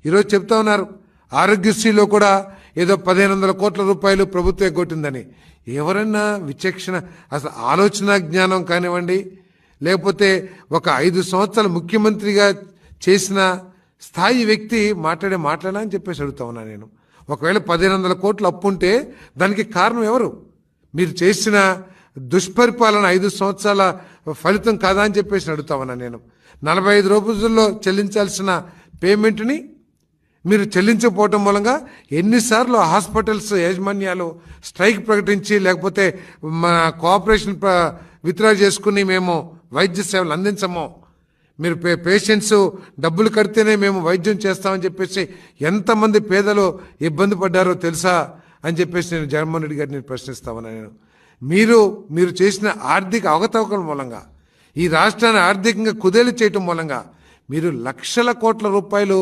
ఈరోజు చెప్తా ఉన్నారు ఆరోగ్యశ్రీలో కూడా ఏదో 1500 కోట్ల రూపాయలు ప్రభుత్వం ఎగ్గొట్టిందని. ఎవరన్నా విచక్షణ, అసలు ఆలోచన జ్ఞానం కానివ్వండి, లేకపోతే ఒక 5 సంవత్సరాలు ముఖ్యమంత్రిగా చేసిన స్థాయి వ్యక్తి మాట్లాడా అని చెప్పేసి అడుగుతా ఉన్నా నేను. ఒకవేళ 1500 కోట్ల అప్పు ఉంటే దానికి కారణం ఎవరు? మీరు చేసిన దుష్పరిపాలన 5 సంవత్సరాల ఫలితం కాదా అని చెప్పేసి అడుగుతా ఉన్నా నేను. 45 రోజుల్లో చెల్లించాల్సిన పేమెంట్ని మీరు చెల్లించకపోవటం మూలంగా ఎన్నిసార్లు హాస్పిటల్స్ యాజమాన్యాలు స్ట్రైక్ ప్రకటించి, లేకపోతే మన కోఆపరేషన్ విత్డ్రా చేసుకుని మేము వైద్య సేవలు అందించము, మీరు పేషెంట్స్ డబ్బులు కడితేనే మేము వైద్యం చేస్తామని చెప్పేసి ఎంతమంది పేదలు ఇబ్బంది పడ్డారో తెలుసా అని చెప్పేసి నేను జగన్మోహన్ రెడ్డి గారిని ప్రశ్నిస్తా ఉన్నా నేను. మీరు చేసిన ఆర్థిక అవకతవకల మూలంగా, ఈ రాష్ట్రాన్ని ఆర్థికంగా కుదేలు చేయటం మూలంగా మీరు లక్షల కోట్ల రూపాయలు